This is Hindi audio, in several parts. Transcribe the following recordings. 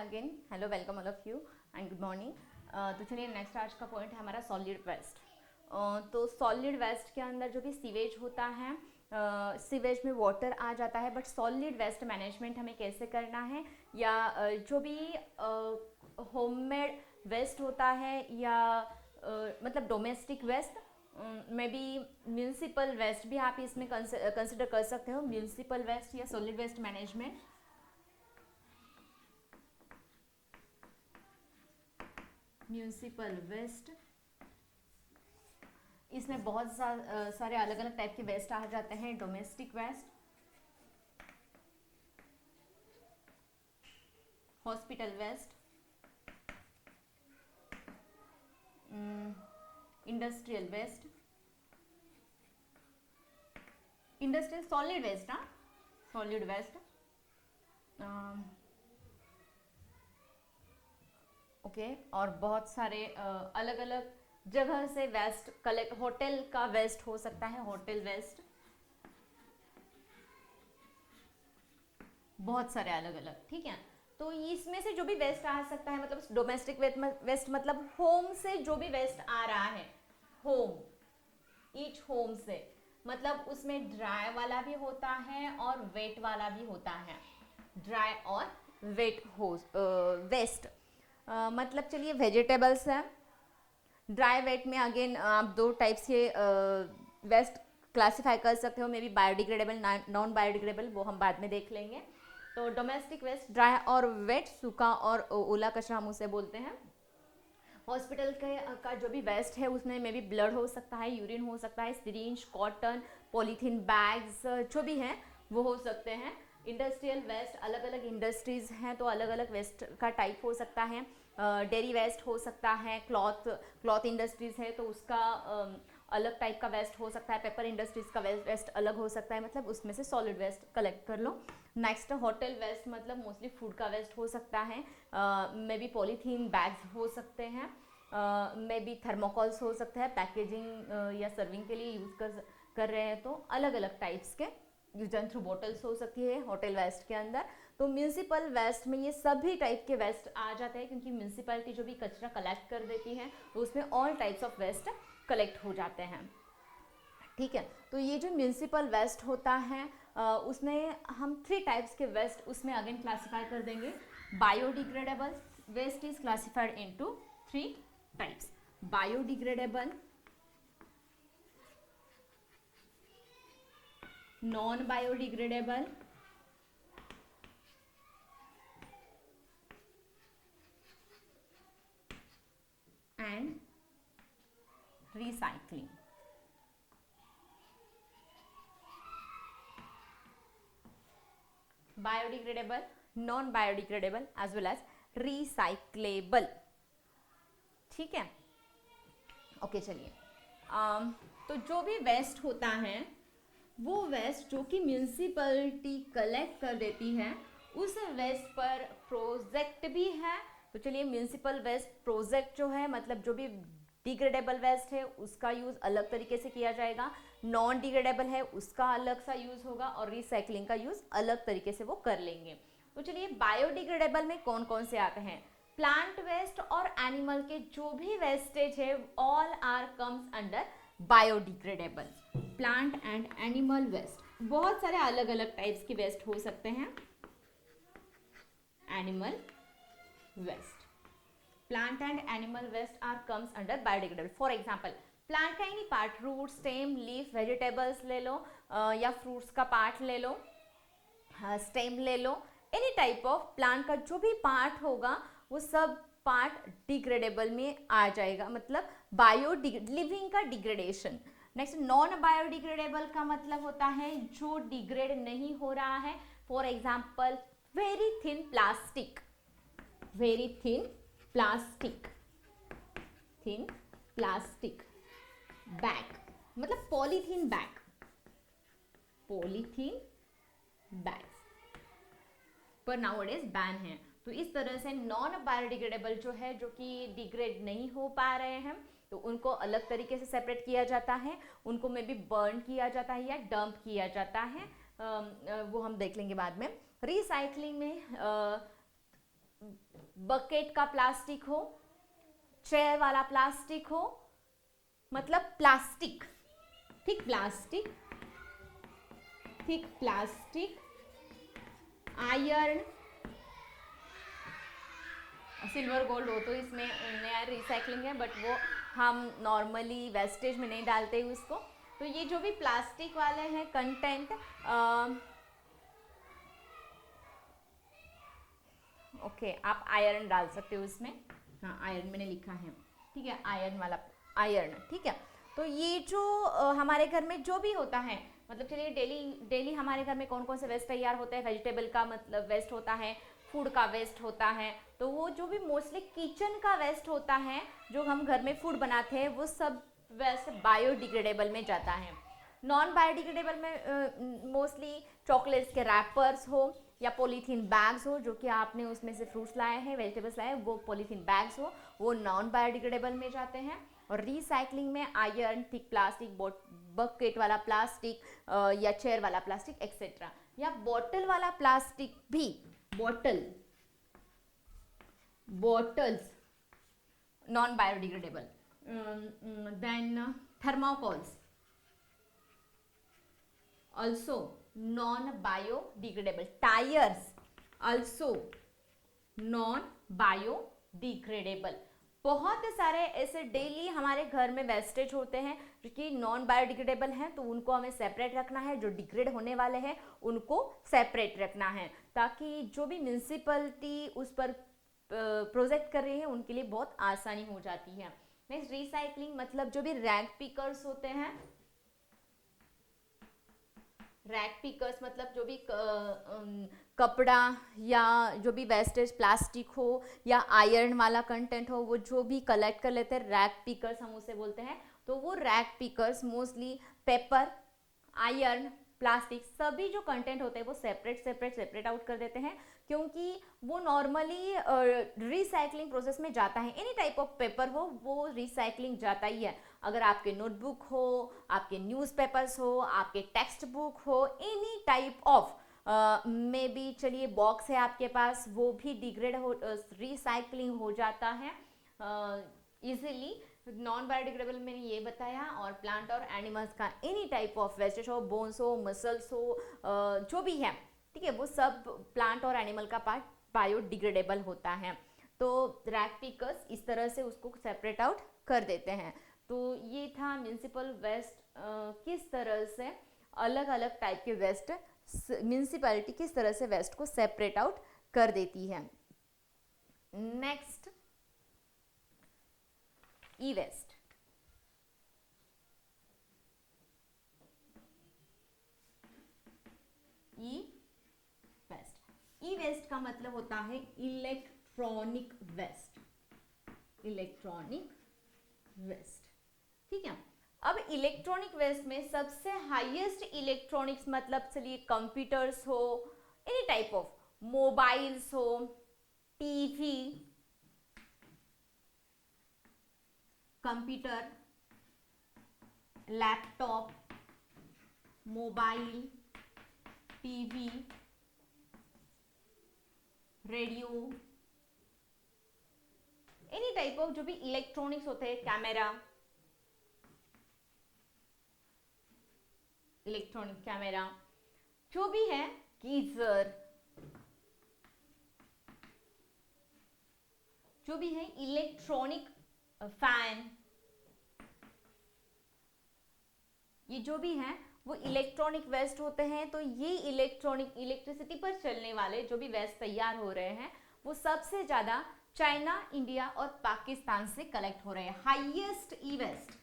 Again hello welcome all of you and good morning. तो चलिए नेक्स्ट आज का पॉइंट है हमारा सॉलिड वेस्ट। तो सॉलिड वेस्ट के अंदर जो भी सीवेज होता है, सीवेज में वाटर आ जाता है, बट सॉलिड वेस्ट मैनेजमेंट हमें कैसे करना है, या जो भी होममेड वेस्ट होता है या मतलब domestic waste may be municipal waste भी आप इसमें कंसिडर कर सकते हो। म्यूनसिपल वेस्ट या solid waste management, municipal waste, इसमें बहुत सारे अलग अलग टाइप के वेस्ट आ जाते हैं। Domestic waste, hospital waste, industrial waste, industrial solid waste, हाँ सॉलिड वेस्ट, ओके। और बहुत सारे अलग अलग जगह से वेस्ट कलेक्ट, होटल का वेस्ट हो सकता है, होटल वेस्ट, बहुत सारे अलग अलग, ठीक है। तो इसमें से जो भी वेस्ट आ सकता है, मतलब डोमेस्टिक वेस्ट मतलब होम से जो भी वेस्ट आ रहा है, होम, ईच होम से, मतलब उसमें ड्राई वाला भी होता है और वेट वाला भी होता है। ड्राई और वेट हो वेस्ट, मतलब चलिए वेजिटेबल्स है। ड्राई वेट में अगेन आप दो टाइप्स के वेस्ट क्लासिफाई कर सकते हो, may be biodegradable, non biodegradable, वो हम बाद में देख लेंगे। तो डोमेस्टिक वेस्ट ड्राई और वेट, सूखा और ओला कचरा हम उसे बोलते हैं। हॉस्पिटल का जो भी वेस्ट है उसमें मे बी ब्लड हो सकता है, यूरिन हो सकता है, सिरिंज, कॉटन, पॉलीथीन बैग्स जो भी हैं वो हो सकते हैं। इंडस्ट्रियल वेस्ट, अलग अलग इंडस्ट्रीज हैं तो अलग अलग वेस्ट का टाइप हो सकता है। डेयरी वेस्ट हो सकता है, क्लॉथ इंडस्ट्रीज है तो उसका अलग टाइप का वेस्ट हो सकता है, पेपर इंडस्ट्रीज का वेस्ट अलग हो सकता है, मतलब उसमें से सॉलिड वेस्ट कलेक्ट कर लो। नेक्स्ट होटल वेस्ट, मतलब मोस्टली फूड का वेस्ट हो सकता है, मे बी पॉलीथीन बैग्स हो सकते हैं, मे बी थर्मोकॉल्स हो सकते हैं, पैकेजिंग या सर्विंग के लिए यूज़ कर रहे हैं तो अलग अलग टाइप्स के यूज एंड थ्रू बॉटल्स हो सकती है होटल वेस्ट के अंदर। तो म्यूनसिपल वेस्ट में ये सभी टाइप के वेस्ट आ जाते हैं, क्योंकि म्यूनसिपैलिटी जो भी कचरा कलेक्ट कर देती है उसमें all types of waste collect हो जाते हैं, ठीक है। तो ये जो म्यूनसिपल वेस्ट होता है उसमें हम 3 टाइप्स के वेस्ट उसमें अगेन क्लासिफाई कर देंगे। Biodegradable waste is classified into 3 types: biodegradable, non biodegradable and recycling. Biodegradable, non biodegradable as well as recyclable, ठीक है। ओके चलिए, तो जो भी वेस्ट होता है वो वेस्ट जो कि म्यूनसिपैलिटी कलेक्ट कर देती है, उस वेस्ट पर प्रोजेक्ट भी है। तो चलिए, म्यूनसिपल वेस्ट प्रोजेक्ट जो है, मतलब जो भी डिग्रेडेबल वेस्ट है उसका यूज अलग तरीके से किया जाएगा, नॉन डिग्रेडेबल है उसका अलग सा यूज होगा, और रिसाइकलिंग का यूज अलग तरीके से वो कर लेंगे। तो चलिए, बायोडिग्रेडेबल में कौन कौन से आते हैं? प्लांट वेस्ट और एनिमल के जो भी वेस्टेज है all are comes under biodegradable. Plant and animal waste, बहुत सारे अलग अलग टाइप्स के वेस्ट हो सकते हैं। Animal waste, plant and animal waste are comes under biodegradable. For example, plant का any part, root, stem, leaf, vegetables ले लो, या फ्रूट्स का पार्ट ले लो, स्टेम ले लो, एनी टाइप ऑफ प्लांट का जो भी पार्ट होगा वो सब पार्ट डिग्रेडेबल में आ जाएगा, मतलब लिविंग का डिग्रेडेशन। नेक्स्ट, नॉन बायोडिग्रेडेबल का मतलब होता है जो डिग्रेड नहीं हो रहा है। For example, very thin plastic, very thin plastic, thin plastic bag, मतलब पॉलीथीन बैग, पॉलीथीन बैग्स पर नाउअडेज बैन है। तो इस तरह से नॉन बायोडिग्रेडेबल जो है, जो कि डिग्रेड नहीं हो पा रहे हैं, तो उनको अलग तरीके से सेपरेट किया जाता है, उनको में भी बर्न किया जाता है या डंप किया जाता है, वो हम देख लेंगे बाद में। रिसाइकलिंग में बकेट का प्लास्टिक हो, चेयर वाला प्लास्टिक हो, मतलब प्लास्टिक, ठीक प्लास्टिक, ठीक प्लास्टिक, आयरन, सिल्वर गोल्ड हो तो इसमें नया रिसाइकलिंग है, बट वो हम नॉर्मली वेस्टेज में नहीं डालते उसको। तो ये जो भी प्लास्टिक वाले हैं कंटेंट, ओके आप आयरन डाल सकते हो इसमें, हाँ आयरन मैंने लिखा है, ठीक है आयरन वाला, आयरन, ठीक है। तो ये जो हमारे घर में जो भी होता है, मतलब चलिए डेली डेली हमारे घर में कौन कौन से वेस्ट तैयार होते हैं, वेजिटेबल का मतलब वेस्ट होता है, फूड का वेस्ट होता है, तो वो जो भी मोस्टली किचन का वेस्ट होता है जो हम घर में फूड बनाते हैं, वो सब वेस्ट बायोडिग्रेडेबल में जाता है। नॉन बायोडिग्रेडेबल में मोस्टली चॉकलेट्स के रैपर्स हो या पॉलीथीन बैग्स हो, जो कि आपने उसमें से फ्रूट्स लाए हैं, वेजिटेबल्स लाए हैं, वो पॉलीथीन बैग्स हो, वो नॉन बायोडिग्रेडेबल में जाते हैं। और रिसाइकलिंग में आयरन, थिक प्लास्टिक, बकेट वाला प्लास्टिक या चेयर वाला प्लास्टिक एक्सेट्रा, या बॉटल वाला प्लास्टिक भी, bottles non biodegradable, then thermocols also non biodegradable, tires also non biodegradable। बहुत सारे ऐसे डेली हमारे घर में वेस्टेज होते हैं जो कि नॉन बायोडिग्रेडेबल हैं, तो उनको हमें सेपरेट रखना है, जो डिग्रेड होने वाले हैं उनको सेपरेट रखना है, ताकि जो भी म्यूनसिपलिटी उस पर प्रोजेक्ट कर रही है उनके लिए बहुत आसानी हो जाती है। नेक्स्ट रिसाइकलिंग, मतलब जो भी रैग पिकर्स होते हैं, रैक पिकर्स मतलब जो भी कपड़ा या जो भी वेस्टेज प्लास्टिक हो या आयरन वाला कंटेंट हो, वो जो भी कलेक्ट कर लेते हैं, रैक पिकर्स हम उसे बोलते हैं। तो वो rag pickers mostly paper, iron, plastic सभी जो कंटेंट होते हैं वो सेपरेट आउट कर देते हैं, क्योंकि वो नॉर्मली रिसाइकलिंग प्रोसेस में जाता है। एनी टाइप ऑफ पेपर हो वो रिसाइकलिंग जाता ही है। अगर आपके नोटबुक हो, आपके न्यूज़पेपर्स हो, आपके टेक्स्ट बुक हो, any type of may be चलिए बॉक्स है आपके पास, वो भी डिग्रेड हो, रिसाइकलिंग हो जाता है इजीली। नॉन बायोडिग्रेडेबल मैंने ये बताया, और प्लांट और एनिमल्स का एनी टाइप ऑफ वेस्टेज हो, बोन्स हो, मसल्स हो, जो भी है, ठीक है, वो सब प्लांट और एनिमल का पार्ट बायोडिग्रेडेबल होता है। तो रैक पिकर्स इस तरह से उसको सेपरेट आउट कर देते हैं। तो ये था म्यूनसिपल वेस्ट, किस तरह से अलग अलग टाइप के वेस्ट म्यूनसिपैलिटी किस तरह से वेस्ट को सेपरेट आउट कर देती है। नेक्स्ट ई वेस्ट। ई वेस्ट, ई वेस्ट का मतलब होता है इलेक्ट्रॉनिक वेस्ट, इलेक्ट्रॉनिक वेस्ट, ठीक है। अब इलेक्ट्रॉनिक वेस्ट में सबसे हाईएस्ट इलेक्ट्रॉनिक्स मतलब चलिए कंप्यूटर्स हो, एनी टाइप ऑफ मोबाइल्स हो, TV, computer, laptop, mobile, TV, radio, any type of जो भी इलेक्ट्रॉनिक्स होते हैं, कैमरा, इलेक्ट्रॉनिक कैमरा, जो भी है, गीजर, जो भी है इलेक्ट्रॉनिक फैन, ये जो भी है वो इलेक्ट्रॉनिक वेस्ट होते हैं। तो ये इलेक्ट्रॉनिक इलेक्ट्रिसिटी पर चलने वाले जो भी वेस्ट तैयार हो रहे हैं वो सबसे ज्यादा चाइना, इंडिया और पाकिस्तान से कलेक्ट हो रहे हैं। Highest e waste,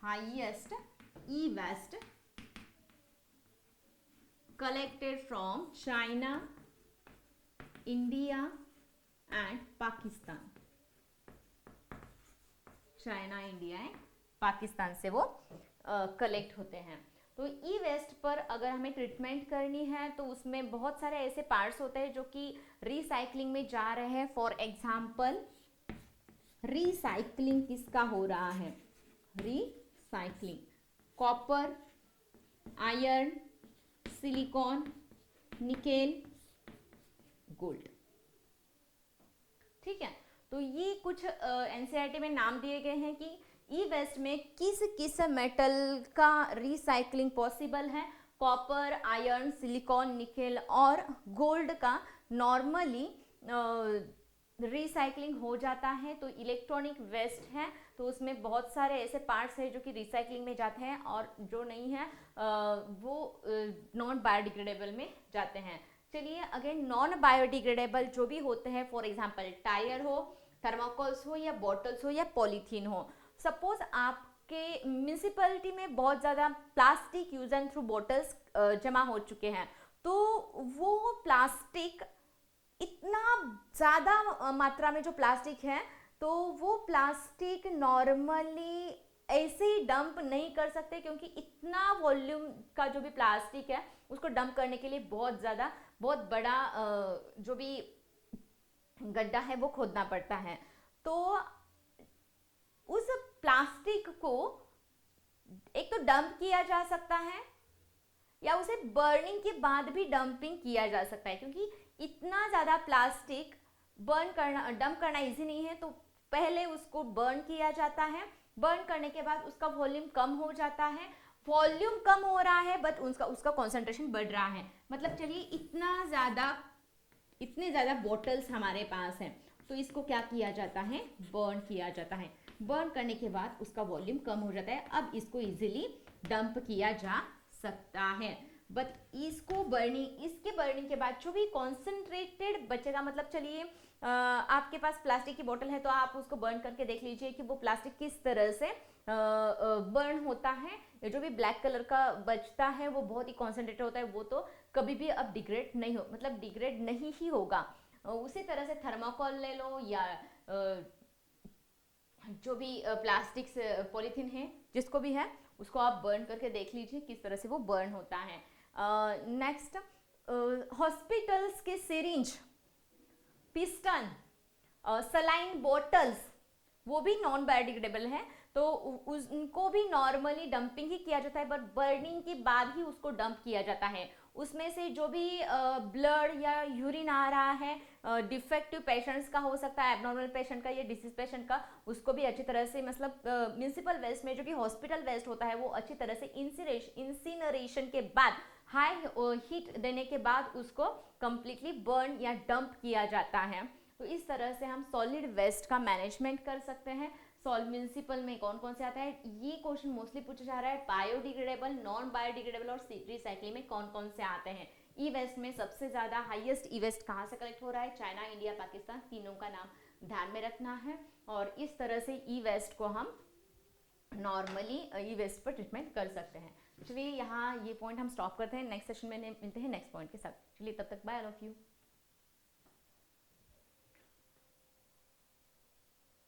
highest e waste collected from China, India and Pakistan, China, India and Pakistan से वो कलेक्ट होते हैं। तो ई वेस्ट पर अगर हमें ट्रीटमेंट करनी है तो उसमें बहुत सारे ऐसे पार्ट्स होते हैं जो कि रिसाइकलिंग में जा रहे हैं। फॉर एग्जाम्पल रिसाइकलिंग किसका हो रहा है, recycling copper, iron, silicon, nickel, gold, ठीक है। तो ये कुछ एनसीईआरटी में नाम दिए गए हैं कि ई वेस्ट में किस किस मेटल का रिसाइकलिंग पॉसिबल है। कॉपर, आयरन, सिलिकॉन, निकेल और गोल्ड का नॉर्मली रिसाइकलिंग हो जाता है। तो इलेक्ट्रॉनिक वेस्ट है तो उसमें बहुत सारे ऐसे पार्ट्स हैं जो कि रिसाइकलिंग में जाते हैं और जो नहीं है वो नॉन बायोडिग्रेडेबल में जाते हैं। चलिए अगेन नॉन बायोडिग्रेडेबल जो भी होते हैं, फॉर एग्जांपल टायर हो, थर्माकोल्स हो या बॉटल्स हो या पॉलीथीन हो। सपोज आपके म्यूनिसिपैलिटी में बहुत ज़्यादा plastic use and through bottles जमा हो चुके हैं, तो वो प्लास्टिक इतना ज़्यादा मात्रा में जो प्लास्टिक है तो वो प्लास्टिक नॉर्मली ऐसे ही डंप नहीं कर सकते, क्योंकि इतना वॉल्यूम का जो भी प्लास्टिक है उसको डंप करने के लिए बहुत बड़ा जो भी गड्ढा है वो खोदना पड़ता है। तो उस प्लास्टिक को एक तो डंप किया जा सकता है या उसे बर्निंग के बाद भी डंपिंग किया जा सकता है, क्योंकि इतना ज़्यादा प्लास्टिक डंप करना इजी नहीं है। तो पहले उसको बर्न किया जाता है, बर्न करने के बाद उसका वॉल्यूम कम हो जाता है। वॉल्यूम कम हो रहा है बट उसका कॉन्सेंट्रेशन बढ़ रहा है। मतलब चलिए इतने ज़्यादा बॉटल्स हमारे पास हैं तो इसको क्या किया जाता है, बर्न किया जाता है। बर्न करने के बाद उसका वॉल्यूम कम हो जाता है। अब इसको इजीली डंप किया जा सकता है। बट इसके बर्निंग के बाद जो भी कॉन्सेंट्रेटेड बचेगा, मतलब चलिए आपके पास प्लास्टिक की बोतल है तो आप उसको बर्न करके देख लीजिए कि वो प्लास्टिक किस तरह से बर्न होता है। ये जो भी ब्लैक कलर का बचता है वो बहुत ही कॉन्सेंट्रेटेड होता है, वो तो कभी भी अब डिग्रेड नहीं ही होगा। उसी तरह से थर्माकोल ले लो या जो भी प्लास्टिक से पॉलीथीन है जिसको भी है उसको आप बर्न करके देख लीजिए किस तरह से वो बर्न होता है। नेक्स्ट, हॉस्पिटल्स के सिरिंज, पिस्टन, सलाइन बॉटल्स वो भी नॉन बायोडिग्रेडेबल है तो उनको भी नॉर्मली डंपिंग ही किया जाता है, बट बर्निंग के बाद ही उसको डंप किया जाता है। उसमें से जो भी ब्लड या यूरिन आ रहा है डिफेक्टिव पेशेंट्स का हो सकता है, एबनॉर्मल पेशेंट का या डिसीज पेशेंट का, उसको भी अच्छी तरह से मतलब म्यूनिसिपल वेस्ट में जो भी हॉस्पिटल वेस्ट होता है वो अच्छी तरह से इंसिनरेशन के बाद हाई हीट देने के बाद उसको कंप्लीटली बर्न या डंप किया जाता है। तो इस तरह से हम सॉलिड वेस्ट का मैनेजमेंट कर सकते हैं। म्यूनिसिपल में कौन कौन से आता है, ये क्वेश्चन मोस्टली पूछा जा रहा है। बायोडिग्रेडेबल, नॉन बायोडिग्रेडेबल और रिसाइकलिंग में कौन कौन से आते हैं। ई वेस्ट में सबसे ज्यादा हाईएस्ट ई वेस्ट कहाँ से कलेक्ट हो रहा है, चाइना, इंडिया, पाकिस्तान, तीनों का नाम ध्यान में रखना है। और इस तरह से ई वेस्ट को हम नॉर्मली ई वेस्ट पर ट्रीटमेंट कर सकते हैं। चलिए यहाँ ये पॉइंट हम स्टॉप करते हैं, नेक्स्ट सेशन में मिलते हैं नेक्स्ट पॉइंट के साथ। चलिए तब तक बाय ऑल ऑफ यू।